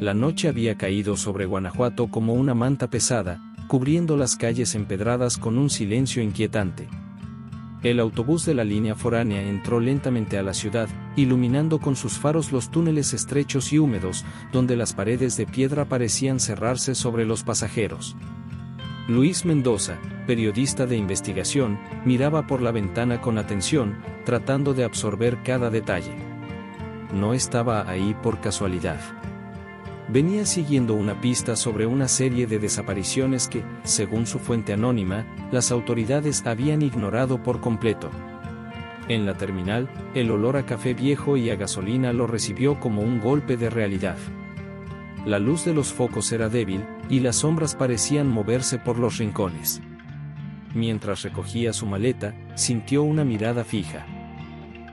La noche había caído sobre Guanajuato como una manta pesada, cubriendo las calles empedradas con un silencio inquietante. El autobús de la línea foránea entró lentamente a la ciudad, iluminando con sus faros los túneles estrechos y húmedos, donde las paredes de piedra parecían cerrarse sobre los pasajeros. Luis Mendoza, periodista de investigación, miraba por la ventana con atención, tratando de absorber cada detalle. No estaba ahí por casualidad. Venía siguiendo una pista sobre una serie de desapariciones que, según su fuente anónima, las autoridades habían ignorado por completo. En la terminal, el olor a café viejo y a gasolina lo recibió como un golpe de realidad. La luz de los focos era débil, y las sombras parecían moverse por los rincones. Mientras recogía su maleta, sintió una mirada fija.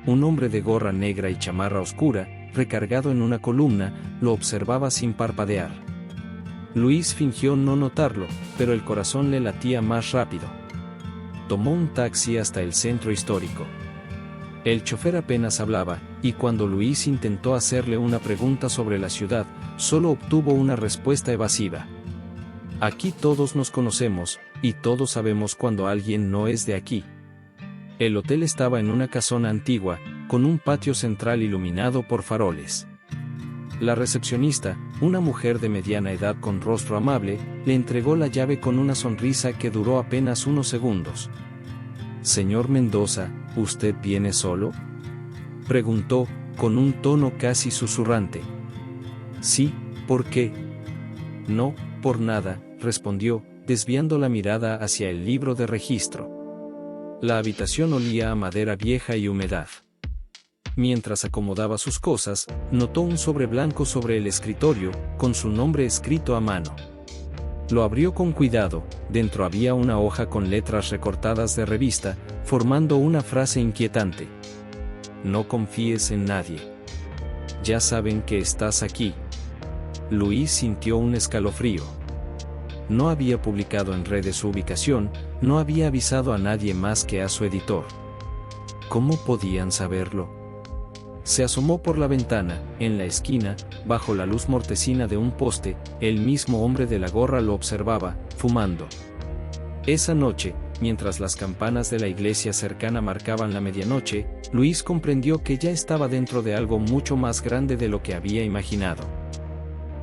Un hombre de gorra negra y chamarra oscura, recargado en una columna, lo observaba sin parpadear. Luis fingió no notarlo, pero el corazón le latía más rápido. Tomó un taxi hasta el centro histórico. El chofer apenas hablaba, y cuando Luis intentó hacerle una pregunta sobre la ciudad, solo obtuvo una respuesta evasiva. Aquí todos nos conocemos, y todos sabemos cuando alguien no es de aquí. El hotel estaba en una casona antigua, con un patio central iluminado por faroles. La recepcionista, una mujer de mediana edad con rostro amable, le entregó la llave con una sonrisa que duró apenas unos segundos. «Señor Mendoza, ¿usted viene solo?», preguntó, con un tono casi susurrante. «Sí, ¿por qué?». «No, por nada», respondió, desviando la mirada hacia el libro de registro. La habitación olía a madera vieja y humedad. Mientras acomodaba sus cosas, notó un sobre blanco sobre el escritorio, con su nombre escrito a mano. Lo abrió con cuidado. Dentro había una hoja con letras recortadas de revista, formando una frase inquietante. «No confíes en nadie. Ya saben que estás aquí». Luis sintió un escalofrío. No había publicado en redes su ubicación, no había avisado a nadie más que a su editor. ¿Cómo podían saberlo? Se asomó por la ventana. En la esquina, bajo la luz mortecina de un poste, el mismo hombre de la gorra lo observaba, fumando. Esa noche, mientras las campanas de la iglesia cercana marcaban la medianoche, Luis comprendió que ya estaba dentro de algo mucho más grande de lo que había imaginado.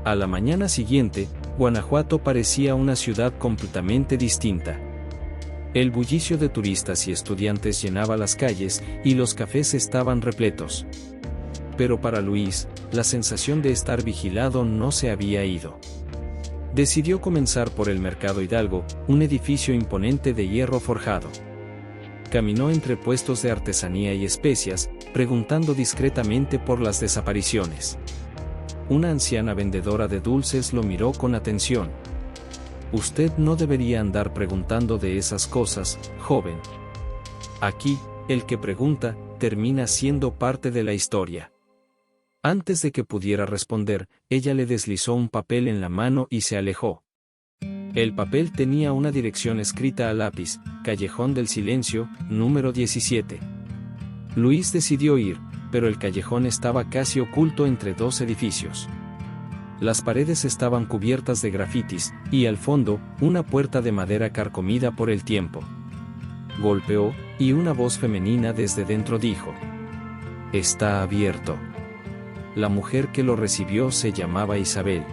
A la mañana siguiente, Guanajuato parecía una ciudad completamente distinta. El bullicio de turistas y estudiantes llenaba las calles, y los cafés estaban repletos. Pero para Luis, la sensación de estar vigilado no se había ido. Decidió comenzar por el Mercado Hidalgo, un edificio imponente de hierro forjado. Caminó entre puestos de artesanía y especias, preguntando discretamente por las desapariciones. Una anciana vendedora de dulces lo miró con atención. «Usted no debería andar preguntando de esas cosas, joven. Aquí, el que pregunta, termina siendo parte de la historia». Antes de que pudiera responder, ella le deslizó un papel en la mano y se alejó. El papel tenía una dirección escrita a lápiz: Callejón del Silencio, número 17. Luis decidió ir, pero el callejón estaba casi oculto entre dos edificios. Las paredes estaban cubiertas de grafitis, y al fondo, una puerta de madera carcomida por el tiempo. Golpeó, y una voz femenina desde dentro dijo: «Está abierto». La mujer que lo recibió se llamaba Isabel.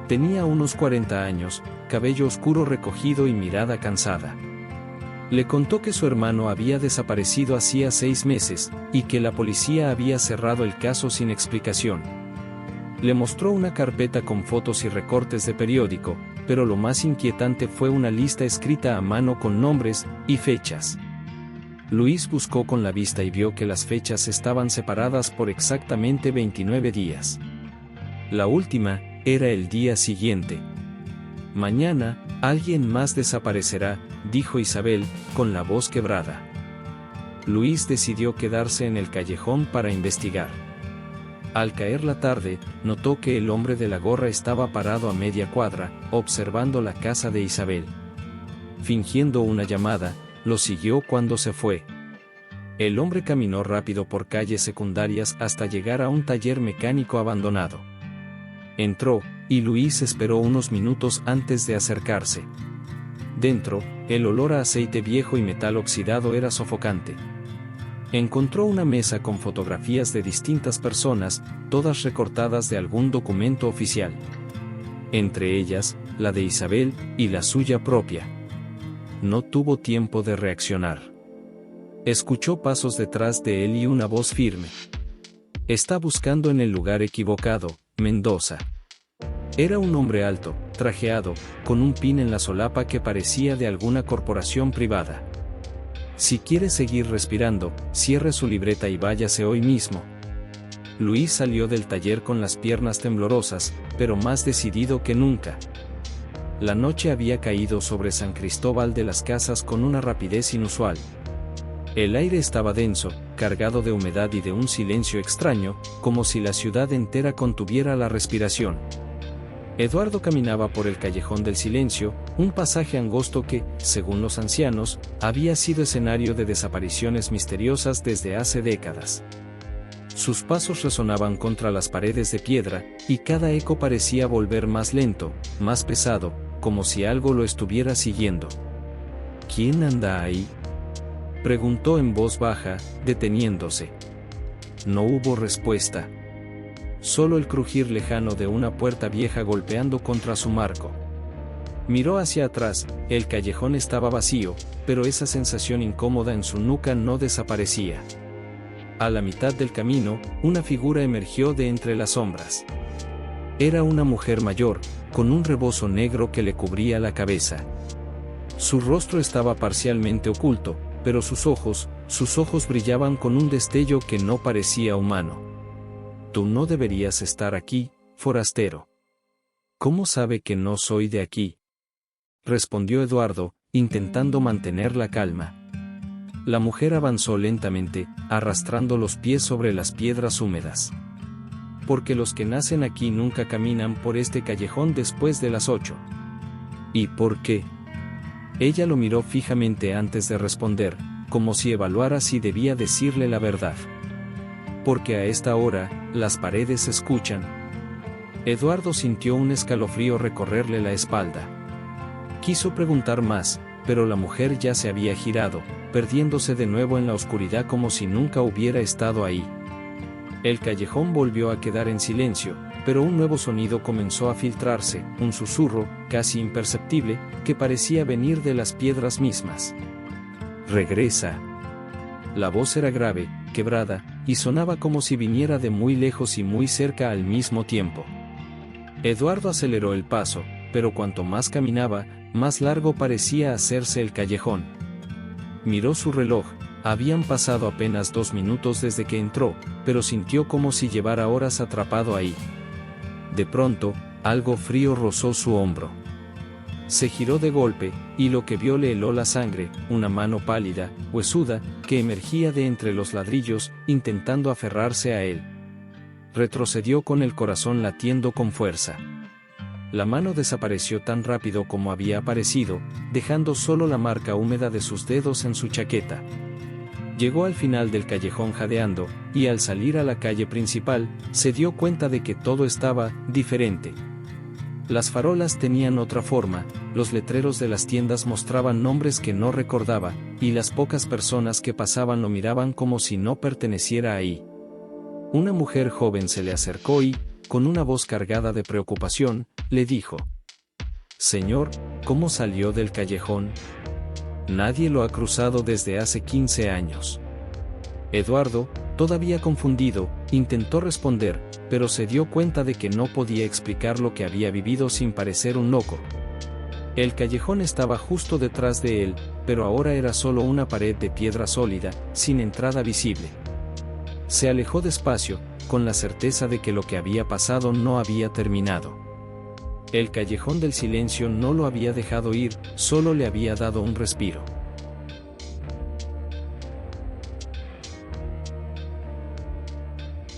Tenía unos 40 años, cabello oscuro recogido y mirada cansada. Le contó que su hermano había desaparecido hacía 6 meses, y que la policía había cerrado el caso sin explicación. Le mostró una carpeta con fotos y recortes de periódico, pero lo más inquietante fue una lista escrita a mano con nombres y fechas. Luis buscó con la vista y vio que las fechas estaban separadas por exactamente 29 días. La última era el día siguiente. «Mañana, alguien más desaparecerá», dijo Isabel, con la voz quebrada. Luis decidió quedarse en el callejón para investigar. Al caer la tarde, notó que el hombre de la gorra estaba parado a media cuadra, observando la casa de Isabel. Fingiendo una llamada, lo siguió cuando se fue. El hombre caminó rápido por calles secundarias hasta llegar a un taller mecánico abandonado. Entró, y Luis esperó unos minutos antes de acercarse. Dentro, el olor a aceite viejo y metal oxidado era sofocante. Encontró una mesa con fotografías de distintas personas, todas recortadas de algún documento oficial. Entre ellas, la de Isabel, y la suya propia. No tuvo tiempo de reaccionar. Escuchó pasos detrás de él y una voz firme. Está buscando en el lugar equivocado, Mendoza. Era un hombre alto, trajeado, con un pin en la solapa que parecía de alguna corporación privada. Si quiere seguir respirando, cierre su libreta y váyase hoy mismo. Luis salió del taller con las piernas temblorosas, pero más decidido que nunca. La noche había caído sobre San Cristóbal de las Casas con una rapidez inusual. El aire estaba denso, cargado de humedad y de un silencio extraño, como si la ciudad entera contuviera la respiración. Eduardo caminaba por el callejón del silencio, un pasaje angosto que, según los ancianos, había sido escenario de desapariciones misteriosas desde hace décadas. Sus pasos resonaban contra las paredes de piedra, y cada eco parecía volver más lento, más pesado, como si algo lo estuviera siguiendo. ¿Quién anda ahí?, preguntó en voz baja, deteniéndose. No hubo respuesta. Solo el crujir lejano de una puerta vieja golpeando contra su marco. Miró hacia atrás, el callejón estaba vacío, pero esa sensación incómoda en su nuca no desaparecía. A la mitad del camino, una figura emergió de entre las sombras. Era una mujer mayor, con un rebozo negro que le cubría la cabeza. Su rostro estaba parcialmente oculto, pero sus ojos brillaban con un destello que no parecía humano. Tú no deberías estar aquí, forastero. ¿Cómo sabe que no soy de aquí?, respondió Eduardo, intentando mantener la calma. La mujer avanzó lentamente, arrastrando los pies sobre las piedras húmedas. Porque los que nacen aquí nunca caminan por este callejón después de las 8. ¿Y por qué? Ella lo miró fijamente antes de responder, como si evaluara si debía decirle la verdad. Porque a esta hora, las paredes escuchan. Eduardo sintió un escalofrío recorrerle la espalda. Quiso preguntar más, pero la mujer ya se había girado, perdiéndose de nuevo en la oscuridad como si nunca hubiera estado ahí. El callejón volvió a quedar en silencio, pero un nuevo sonido comenzó a filtrarse, un susurro, casi imperceptible, que parecía venir de las piedras mismas. Regresa. La voz era grave, quebrada, y sonaba como si viniera de muy lejos y muy cerca al mismo tiempo. Eduardo aceleró el paso, pero cuanto más caminaba, más largo parecía hacerse el callejón. Miró su reloj, habían pasado apenas 2 minutos desde que entró, pero sintió como si llevara horas atrapado ahí. De pronto, algo frío rozó su hombro. Se giró de golpe, y lo que vio le heló la sangre, una mano pálida, huesuda, que emergía de entre los ladrillos, intentando aferrarse a él. Retrocedió con el corazón latiendo con fuerza. La mano desapareció tan rápido como había aparecido, dejando solo la marca húmeda de sus dedos en su chaqueta. Llegó al final del callejón jadeando, y al salir a la calle principal, se dio cuenta de que todo estaba diferente. Las farolas tenían otra forma, los letreros de las tiendas mostraban nombres que no recordaba, y las pocas personas que pasaban lo miraban como si no perteneciera ahí. Una mujer joven se le acercó y, con una voz cargada de preocupación, le dijo: «Señor, ¿cómo salió del callejón? Nadie lo ha cruzado desde hace 15 años». Eduardo, todavía confundido, intentó responder, pero se dio cuenta de que no podía explicar lo que había vivido sin parecer un loco. El callejón estaba justo detrás de él, pero ahora era solo una pared de piedra sólida, sin entrada visible. Se alejó despacio, con la certeza de que lo que había pasado no había terminado. El callejón del silencio no lo había dejado ir, solo le había dado un respiro.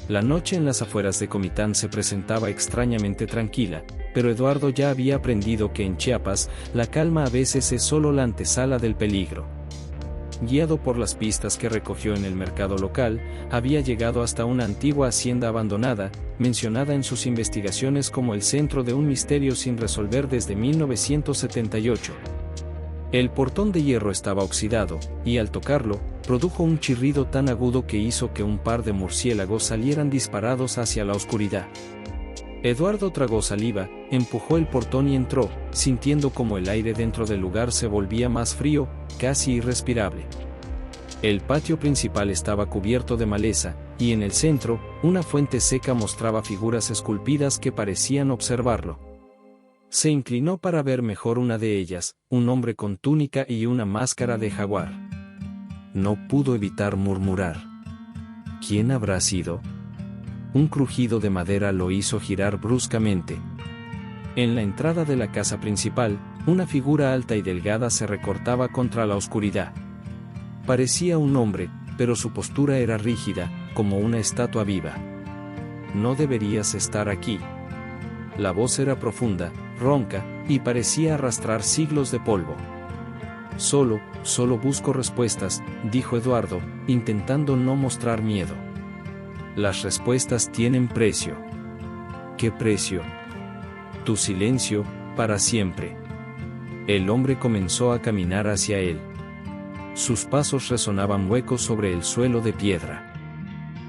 La noche en las afueras de Comitán se presentaba extrañamente tranquila, pero Eduardo ya había aprendido que en Chiapas, la calma a veces es solo la antesala del peligro. guiado por las pistas que recogió en el mercado local, había llegado hasta una antigua hacienda abandonada, mencionada en sus investigaciones como el centro de un misterio sin resolver desde 1978. El portón de hierro estaba oxidado, y al tocarlo, produjo un chirrido tan agudo que hizo que un par de murciélagos salieran disparados hacia la oscuridad. Eduardo tragó saliva, empujó el portón y entró, sintiendo como el aire dentro del lugar se volvía más frío, casi irrespirable. El patio principal estaba cubierto de maleza, y en el centro, una fuente seca mostraba figuras esculpidas que parecían observarlo. Se inclinó para ver mejor una de ellas, un hombre con túnica y una máscara de jaguar. No pudo evitar murmurar. ¿Quién habrá sido? Un crujido de madera lo hizo girar bruscamente. En la entrada de la casa principal, una figura alta y delgada se recortaba contra la oscuridad. Parecía un hombre, pero su postura era rígida, como una estatua viva. No deberías estar aquí. La voz era profunda, ronca, y parecía arrastrar siglos de polvo. Solo busco respuestas, dijo Eduardo, intentando no mostrar miedo. Las respuestas tienen precio. ¿Qué precio? Tu silencio, para siempre. El hombre comenzó a caminar hacia él. Sus pasos resonaban huecos sobre el suelo de piedra.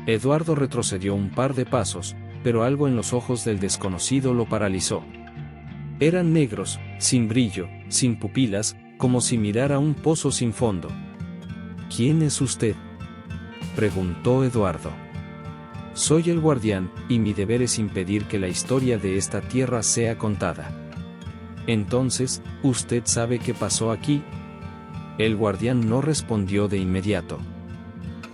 Eduardo retrocedió un par de pasos, pero algo en los ojos del desconocido lo paralizó. Eran negros, sin brillo, sin pupilas, como si mirara un pozo sin fondo. ¿Quién es usted?, preguntó Eduardo. Soy el guardián, y mi deber es impedir que la historia de esta tierra sea contada. Entonces, ¿usted sabe qué pasó aquí? El guardián no respondió de inmediato.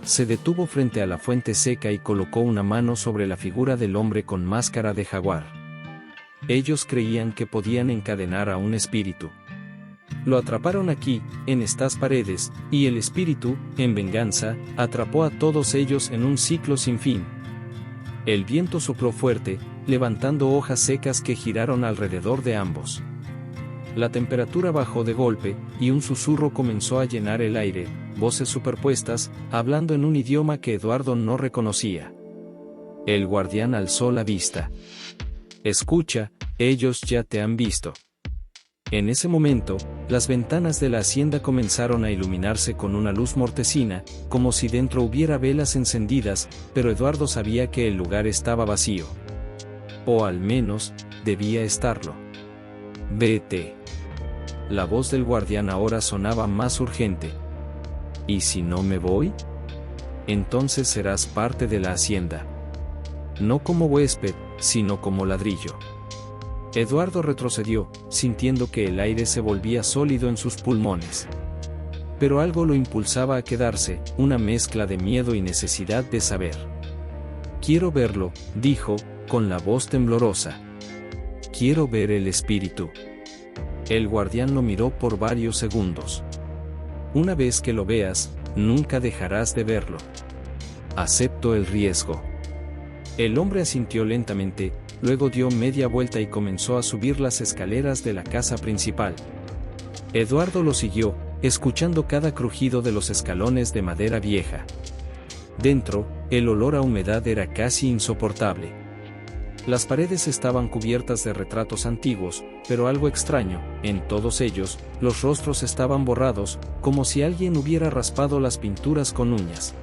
Se detuvo frente a la fuente seca y colocó una mano sobre la figura del hombre con máscara de jaguar. Ellos creían que podían encadenar a un espíritu. Lo atraparon aquí, en estas paredes, y el espíritu, en venganza, atrapó a todos ellos en un ciclo sin fin. El viento sopló fuerte, levantando hojas secas que giraron alrededor de ambos. La temperatura bajó de golpe, y un susurro comenzó a llenar el aire, voces superpuestas, hablando en un idioma que Eduardo no reconocía. El guardián alzó la vista. Escucha, ellos ya te han visto. En ese momento, las ventanas de la hacienda comenzaron a iluminarse con una luz mortecina, como si dentro hubiera velas encendidas, pero Eduardo sabía que el lugar estaba vacío. O al menos, debía estarlo. Vete. La voz del guardián ahora sonaba más urgente. ¿Y si no me voy? Entonces serás parte de la hacienda. No como huésped, sino como ladrillo. Eduardo retrocedió, sintiendo que el aire se volvía sólido en sus pulmones. Pero algo lo impulsaba a quedarse, una mezcla de miedo y necesidad de saber. Quiero verlo, dijo, con la voz temblorosa. Quiero ver el espíritu. El guardián lo miró por varios segundos. Una vez que lo veas, nunca dejarás de verlo. Acepto el riesgo. El hombre asintió lentamente, luego dio media vuelta y comenzó a subir las escaleras de la casa principal. Eduardo lo siguió, escuchando cada crujido de los escalones de madera vieja. Dentro, el olor a humedad era casi insoportable. Las paredes estaban cubiertas de retratos antiguos, pero algo extraño, en todos ellos, los rostros estaban borrados, como si alguien hubiera raspado las pinturas con uñas.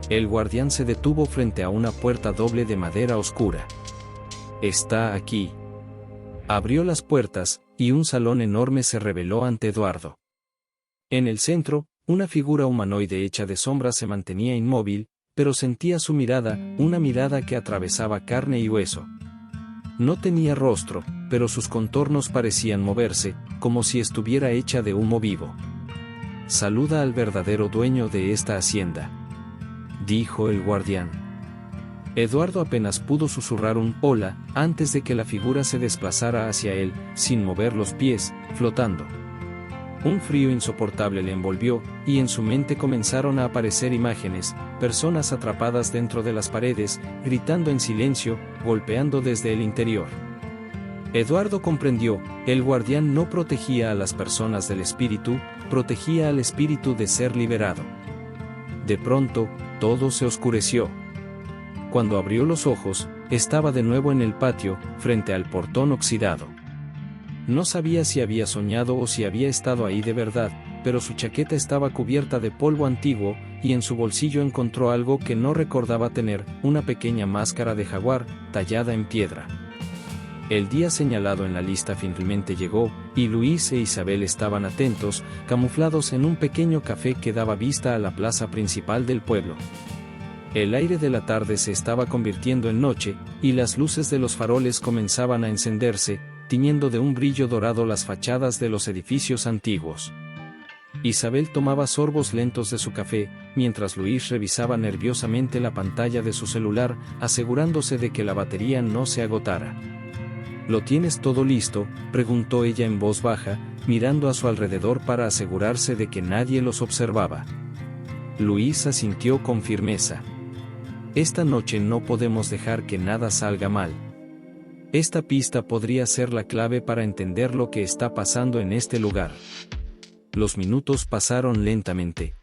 El guardián se detuvo frente a una puerta doble de madera oscura. Está aquí. Abrió las puertas, y un salón enorme se reveló ante Eduardo. En el centro, una figura humanoide hecha de sombra se mantenía inmóvil, pero sentía su mirada, una mirada que atravesaba carne y hueso. No tenía rostro, pero sus contornos parecían moverse, como si estuviera hecha de humo vivo. Saluda al verdadero dueño de esta hacienda, dijo el guardián. Eduardo apenas pudo susurrar un hola, antes de que la figura se desplazara hacia él, sin mover los pies, flotando. Un frío insoportable le envolvió, y en su mente comenzaron a aparecer imágenes, personas atrapadas dentro de las paredes, gritando en silencio, golpeando desde el interior. Eduardo comprendió, el guardián no protegía a las personas del espíritu, protegía al espíritu de ser liberado. De pronto, todo se oscureció. Cuando abrió los ojos, estaba de nuevo en el patio, frente al portón oxidado. No sabía si había soñado o si había estado ahí de verdad, pero su chaqueta estaba cubierta de polvo antiguo, y en su bolsillo encontró algo que no recordaba tener, una pequeña máscara de jaguar, tallada en piedra. El día señalado en la lista finalmente llegó, y Luis e Isabel estaban atentos, camuflados en un pequeño café que daba vista a la plaza principal del pueblo. El aire de la tarde se estaba convirtiendo en noche, y las luces de los faroles comenzaban a encenderse, tiñendo de un brillo dorado las fachadas de los edificios antiguos. Isabel tomaba sorbos lentos de su café, mientras Luis revisaba nerviosamente la pantalla de su celular, asegurándose de que la batería no se agotara. ¿Lo tienes todo listo?, preguntó ella en voz baja, mirando a su alrededor para asegurarse de que nadie los observaba. Luis asintió con firmeza. Esta noche no podemos dejar que nada salga mal. Esta pista podría ser la clave para entender lo que está pasando en este lugar. Los minutos pasaron lentamente.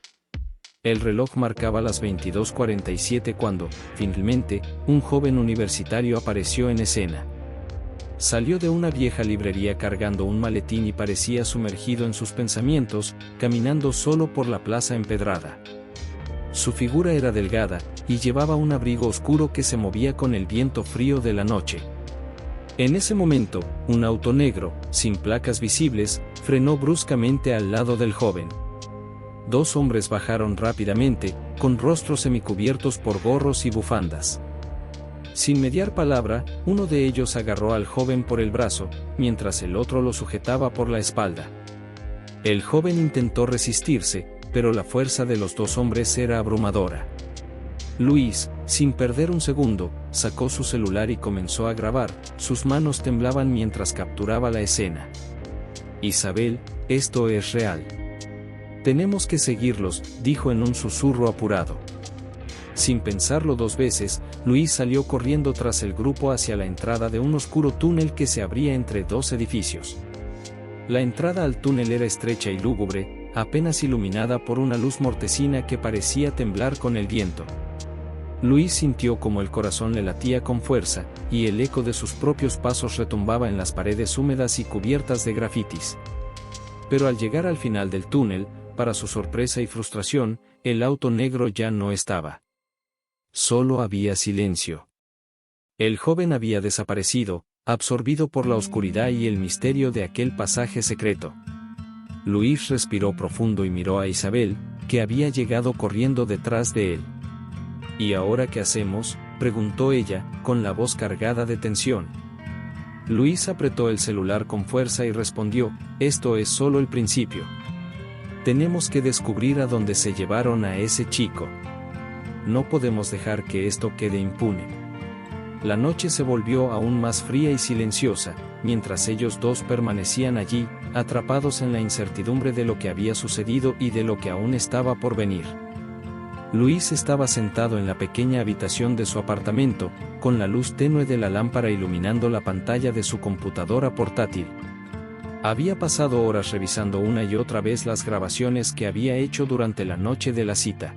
El reloj marcaba las 22:47 cuando, finalmente, un joven universitario apareció en escena. Salió de una vieja librería cargando un maletín y parecía sumergido en sus pensamientos, caminando solo por la plaza empedrada. Su figura era delgada, y llevaba un abrigo oscuro que se movía con el viento frío de la noche. En ese momento, un auto negro, sin placas visibles, frenó bruscamente al lado del joven. Dos hombres bajaron rápidamente, con rostros semicubiertos por gorros y bufandas. Sin mediar palabra, uno de ellos agarró al joven por el brazo, mientras el otro lo sujetaba por la espalda. El joven intentó resistirse, pero la fuerza de los dos hombres era abrumadora. Luis, sin perder un segundo, sacó su celular y comenzó a grabar, sus manos temblaban mientras capturaba la escena. Isabel, esto es real. Tenemos que seguirlos, dijo en un susurro apurado. Sin pensarlo dos veces, Luis salió corriendo tras el grupo hacia la entrada de un oscuro túnel que se abría entre dos edificios. La entrada al túnel era estrecha y lúgubre, apenas iluminada por una luz mortecina que parecía temblar con el viento. Luis sintió como el corazón le latía con fuerza, y el eco de sus propios pasos retumbaba en las paredes húmedas y cubiertas de grafitis. Pero al llegar al final del túnel, para su sorpresa y frustración, el auto negro ya no estaba. Solo había silencio. El joven había desaparecido, absorbido por la oscuridad y el misterio de aquel pasaje secreto. Luis respiró profundo y miró a Isabel, que había llegado corriendo detrás de él. ¿Y ahora qué hacemos?, preguntó ella, con la voz cargada de tensión. Luis apretó el celular con fuerza y respondió, esto es solo el principio. Tenemos que descubrir a dónde se llevaron a ese chico. No podemos dejar que esto quede impune. La noche se volvió aún más fría y silenciosa, mientras ellos dos permanecían allí, atrapados en la incertidumbre de lo que había sucedido y de lo que aún estaba por venir. Luis estaba sentado en la pequeña habitación de su apartamento, con la luz tenue de la lámpara iluminando la pantalla de su computadora portátil. Había pasado horas revisando una y otra vez las grabaciones que había hecho durante la noche de la cita.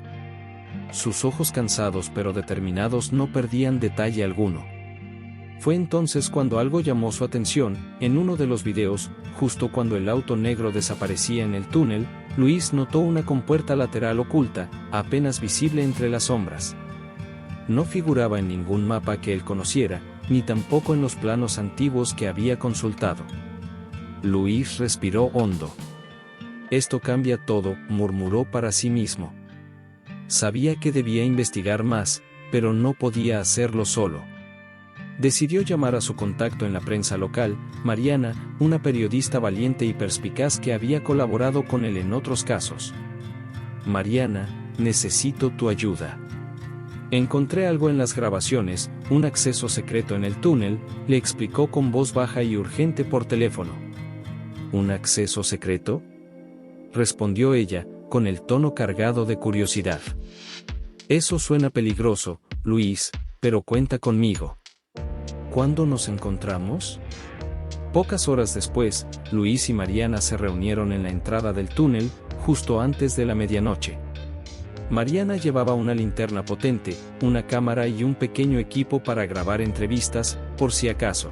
Sus ojos cansados pero determinados no perdían detalle alguno. Fue entonces cuando algo llamó su atención. En uno de los videos, justo cuando el auto negro desaparecía en el túnel, Luis notó una compuerta lateral oculta, apenas visible entre las sombras. No figuraba en ningún mapa que él conociera, ni tampoco en los planos antiguos que había consultado. Luis respiró hondo. Esto cambia todo, murmuró para sí mismo. Sabía que debía investigar más, pero no podía hacerlo solo. Decidió llamar a su contacto en la prensa local, Mariana, una periodista valiente y perspicaz que había colaborado con él en otros casos. Mariana, necesito tu ayuda. Encontré algo en las grabaciones, un acceso secreto en el túnel, le explicó con voz baja y urgente por teléfono. ¿Un acceso secreto?, respondió ella, con el tono cargado de curiosidad. Eso suena peligroso, Luis, pero cuenta conmigo. ¿Cuándo nos encontramos? Pocas horas después, Luis y Mariana se reunieron en la entrada del túnel, justo antes de la medianoche. Mariana llevaba una linterna potente, una cámara y un pequeño equipo para grabar entrevistas, por si acaso.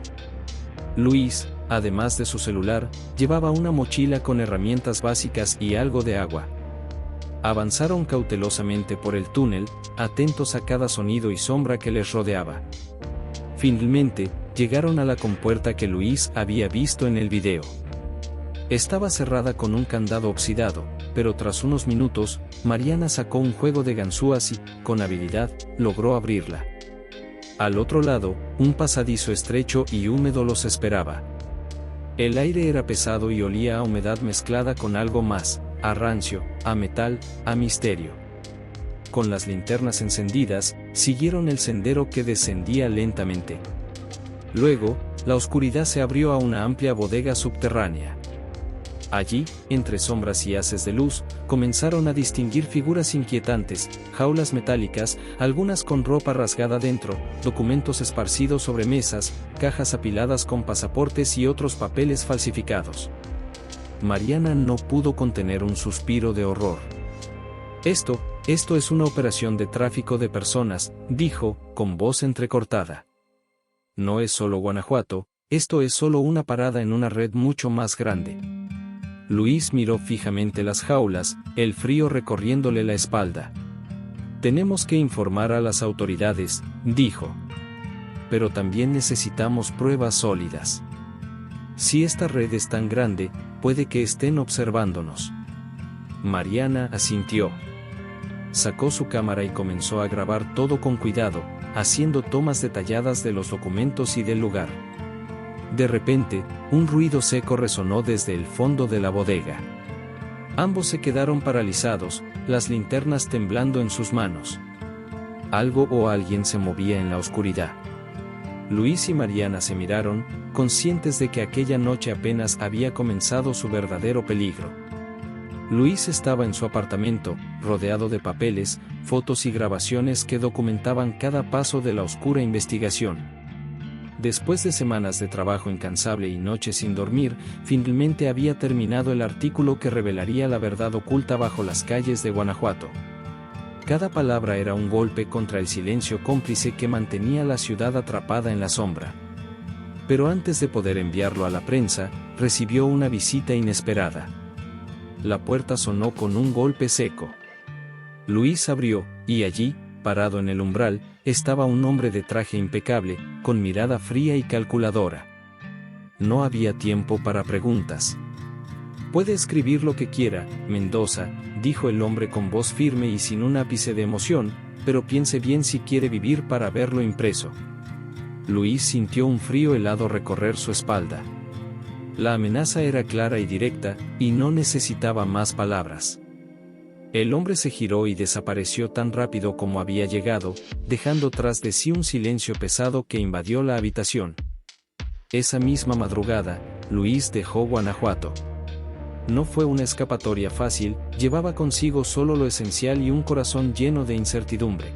Luis, además de su celular, llevaba una mochila con herramientas básicas y algo de agua. Avanzaron cautelosamente por el túnel, atentos a cada sonido y sombra que les rodeaba. Finalmente, llegaron a la compuerta que Luis había visto en el video. Estaba cerrada con un candado oxidado, pero tras unos minutos, Mariana sacó un juego de ganzúas y, con habilidad, logró abrirla. Al otro lado, un pasadizo estrecho y húmedo los esperaba. El aire era pesado y olía a humedad mezclada con algo más, a rancio, a metal, a misterio. Con las linternas encendidas, siguieron el sendero que descendía lentamente. Luego, la oscuridad se abrió a una amplia bodega subterránea. Allí, entre sombras y haces de luz, comenzaron a distinguir figuras inquietantes, jaulas metálicas, algunas con ropa rasgada dentro, documentos esparcidos sobre mesas, cajas apiladas con pasaportes y otros papeles falsificados. Mariana no pudo contener un suspiro de horror. Esto es una operación de tráfico de personas, dijo, con voz entrecortada. No es solo Guanajuato, esto es solo una parada en una red mucho más grande. Luis miró fijamente las jaulas, el frío recorriéndole la espalda. Tenemos que informar a las autoridades, dijo. Pero también necesitamos pruebas sólidas. Si esta red es tan grande, puede que estén observándonos. Mariana asintió. Sacó su cámara y comenzó a grabar todo con cuidado, haciendo tomas detalladas de los documentos y del lugar. De repente, un ruido seco resonó desde el fondo de la bodega. Ambos se quedaron paralizados, las linternas temblando en sus manos. Algo o alguien se movía en la oscuridad. Luis y Mariana se miraron, conscientes de que aquella noche apenas había comenzado su verdadero peligro. Luis estaba en su apartamento, rodeado de papeles, fotos y grabaciones que documentaban cada paso de la oscura investigación. Después de semanas de trabajo incansable y noches sin dormir, finalmente había terminado el artículo que revelaría la verdad oculta bajo las calles de Guanajuato. Cada palabra era un golpe contra el silencio cómplice que mantenía la ciudad atrapada en la sombra. Pero antes de poder enviarlo a la prensa, recibió una visita inesperada. La puerta sonó con un golpe seco. Luis abrió, y allí, parado en el umbral, estaba un hombre de traje impecable, con mirada fría y calculadora. No había tiempo para preguntas. «Puede escribir lo que quiera, Mendoza», dijo el hombre con voz firme y sin un ápice de emoción, «pero piense bien si quiere vivir para verlo impreso». Luis sintió un frío helado recorrer su espalda. La amenaza era clara y directa, y no necesitaba más palabras. El hombre se giró y desapareció tan rápido como había llegado, dejando tras de sí un silencio pesado que invadió la habitación. Esa misma madrugada, Luis dejó Guanajuato. No fue una escapatoria fácil, llevaba consigo solo lo esencial y un corazón lleno de incertidumbre.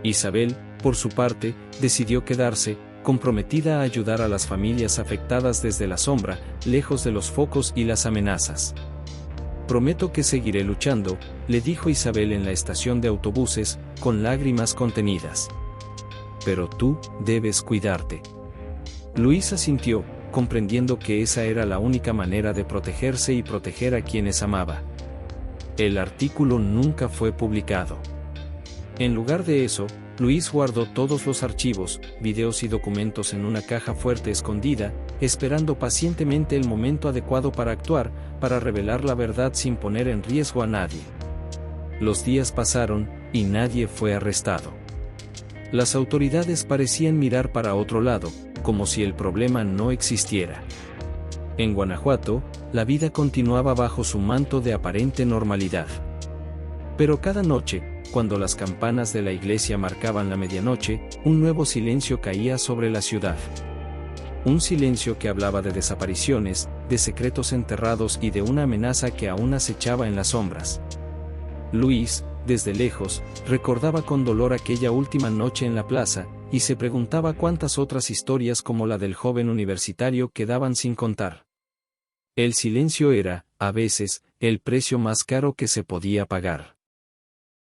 Isabel, por su parte, decidió quedarse, comprometida a ayudar a las familias afectadas desde la sombra, lejos de los focos y las amenazas. «Prometo que seguiré luchando», le dijo Isabel en la estación de autobuses, con lágrimas contenidas. «Pero tú debes cuidarte». Luis asintió, comprendiendo que esa era la única manera de protegerse y proteger a quienes amaba. El artículo nunca fue publicado. En lugar de eso, Luis guardó todos los archivos, videos y documentos en una caja fuerte escondida, esperando pacientemente el momento adecuado para actuar, para revelar la verdad sin poner en riesgo a nadie. Los días pasaron, y nadie fue arrestado. Las autoridades parecían mirar para otro lado, como si el problema no existiera. En Guanajuato, la vida continuaba bajo su manto de aparente normalidad. Pero cada noche, cuando las campanas de la iglesia marcaban la medianoche, un nuevo silencio caía sobre la ciudad. Un silencio que hablaba de desapariciones, de secretos enterrados y de una amenaza que aún acechaba en las sombras. Luis, desde lejos, recordaba con dolor aquella última noche en la plaza, y se preguntaba cuántas otras historias como la del joven universitario quedaban sin contar. El silencio era, a veces, el precio más caro que se podía pagar.